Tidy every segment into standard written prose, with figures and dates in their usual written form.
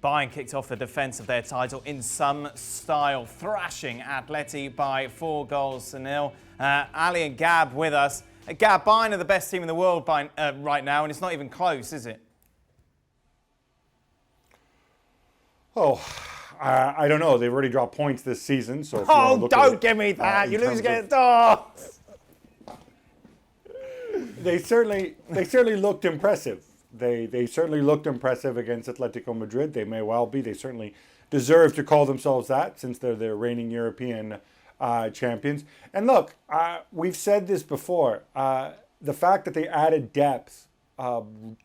Bayern kicked off the defence of their title in some style, thrashing Atleti by 4-0. Ali and Gab with us. Gab, Bayern are the best team in the world right now, and it's not even close, is it? I don't know. They've already dropped points this season, so. Don't give me that! You lose against. Oh. They certainly looked impressive. They certainly looked impressive against Atletico Madrid. They may well be. They certainly deserve to call themselves that since they're the reigning European champions. And look, we've said this before. The fact that they added depth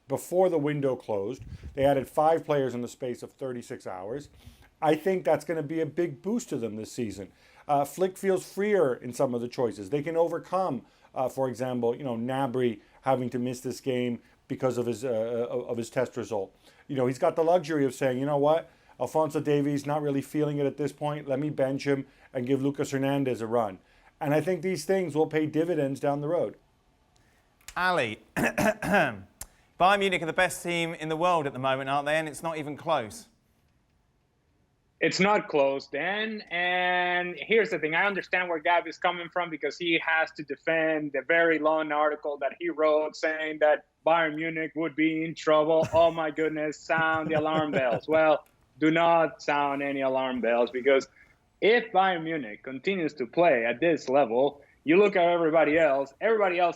before the window closed, they added 5 players in the space of 36 hours. I think that's going to be a big boost to them this season. Flick feels freer in some of the choices. They can overcome, for example, Gnabry having to miss this game because of his test result. He's got the luxury of saying, you know what, Alphonso Davies not really feeling it at this point. Let me bench him and give Lucas Hernandez a run. And I think these things will pay dividends down the road. Ali, Bayern Munich are the best team in the world at the moment, aren't they? And it's not even close. It's not close, Dan. And here's the thing. I understand where Gab is coming from because he has to defend the very long article that he wrote saying that Bayern Munich would be in trouble. Oh, my goodness, sound the alarm bells. Well, do not sound any alarm bells because if Bayern Munich continues to play at this level, you look at everybody else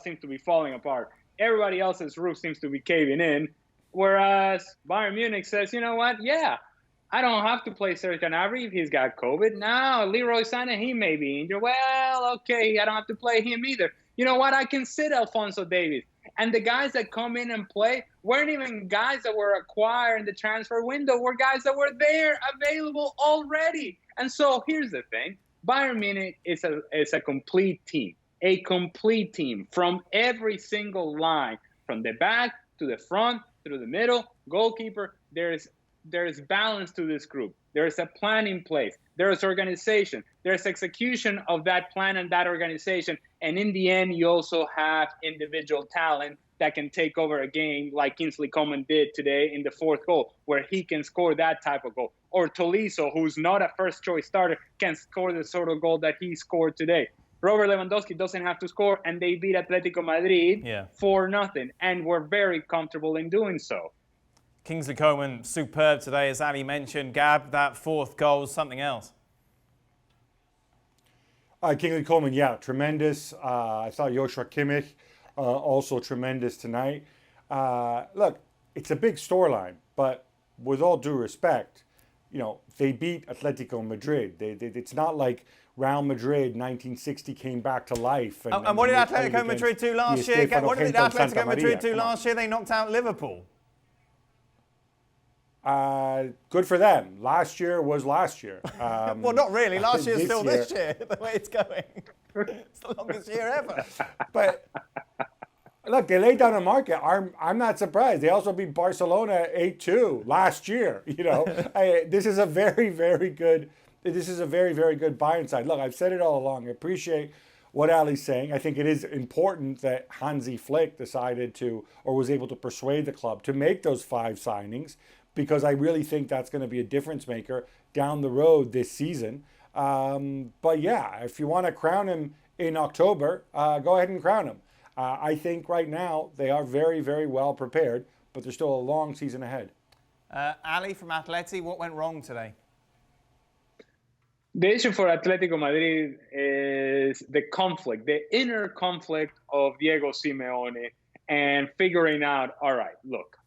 seems to be falling apart. Everybody else's roof seems to be caving in, whereas Bayern Munich says, you know what, yeah, I don't have to play Serge Gnabry if he's got COVID. Now, Leroy Sané, he may be injured. Well, okay, I don't have to play him either. You know what, I can sit Alphonso Davies. And the guys that come in and play weren't even guys that were acquired in the transfer window, were guys that were there available already. And so here's the thing. Bayern Munich is a complete team, from every single line, from the back to the front, through the middle, goalkeeper. There's balance to this group. There's a plan in place. There's organization. There's execution of that plan and that organization. And in the end, you also have individual talent that can take over a game like Kingsley Coman did today in the 4th goal, where he can score that type of goal. Or Tolisso, who's not a first-choice starter, can score the sort of goal that he scored today. Robert Lewandowski doesn't have to score, and they beat Atletico Madrid 4-0, and we're very comfortable in doing so. Kingsley Coman, superb today, as Ali mentioned. Gab, that 4th goal was something else. Kingsley Coman, yeah, tremendous. I thought Joshua Kimmich, also tremendous tonight. Look, it's a big storyline, but with all due respect, they beat Atletico Madrid. It's not like Real Madrid 1960 came back to life. And what did Atletico Madrid do last year? What did Atletico Madrid do last year? They knocked out Liverpool. Good for them. Last year was last year. Well, not really. Last year's still this year, the way it's going. It's the longest year ever. But look, they laid down a market. I'm not surprised. They also beat Barcelona 8-2 last year. This is a very, very good. This is a very, very good Bayern side. Look, I've said it all along. I appreciate what Ali's saying. I think it is important that Hansi Flick decided to, or was able to persuade the club to make those 5 signings, because I really think that's going to be a difference maker down the road this season. But yeah, if you want to crown him in October, go ahead and crown him. I think right now they are very, very well prepared, but there's still a long season ahead. Ali from Atleti, what went wrong today? The issue for Atletico Madrid is the conflict, the inner conflict of Diego Simeone and figuring out, all right, look,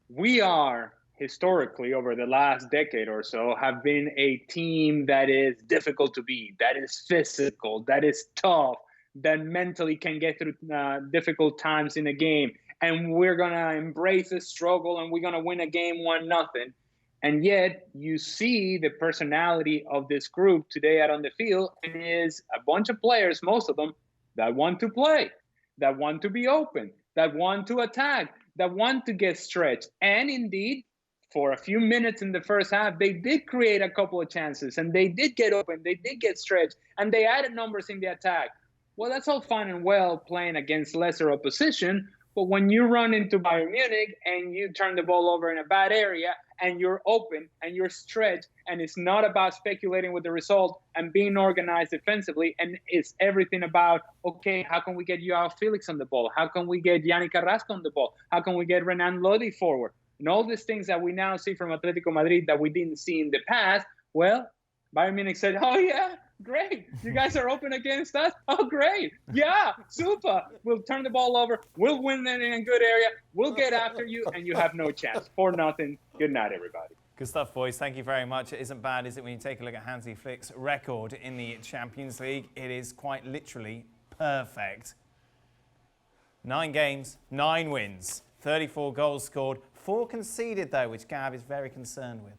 we are historically over the last decade or so have been a team that is difficult to beat, that is physical, that is tough, that mentally can get through difficult times in a game. And we're going to embrace the struggle and we're going to win a game 1-0. And yet you see the personality of this group today out on the field, and it is a bunch of players, most of them, that want to play, that want to be open, that want to attack, that want to get stretched. And indeed, for a few minutes in the first half, they did create a couple of chances, and they did get open, they did get stretched, and they added numbers in the attack. Well, that's all fine and well playing against lesser opposition, but when you run into Bayern Munich and you turn the ball over in a bad area and you're open and you're stretched, and it's not about speculating with the result and being organized defensively, and it's everything about, okay, how can we get Joao Felix on the ball? How can we get Yannick Carrasco on the ball? How can we get Renan Lodi forward? And all these things that we now see from Atletico Madrid that we didn't see in the past, well, Bayern Munich said, oh yeah, great. You guys are open against us? Oh, great. Yeah, super. We'll turn the ball over. We'll win it in a good area. We'll get after you, and you have no chance. 4-0. Good night, everybody. Good stuff, boys. Thank you very much. It isn't bad, is it, when you take a look at Hansi Flick's record in the Champions League? It is quite literally perfect. 9 games, 9 wins, 34 goals scored, 4 conceded, though, which Gab is very concerned with.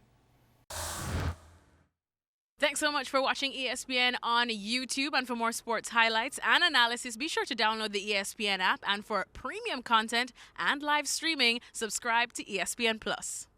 Thanks so much for watching ESPN on YouTube. And for more sports highlights and analysis, be sure to download the ESPN app. And for premium content and live streaming, subscribe to ESPN Plus.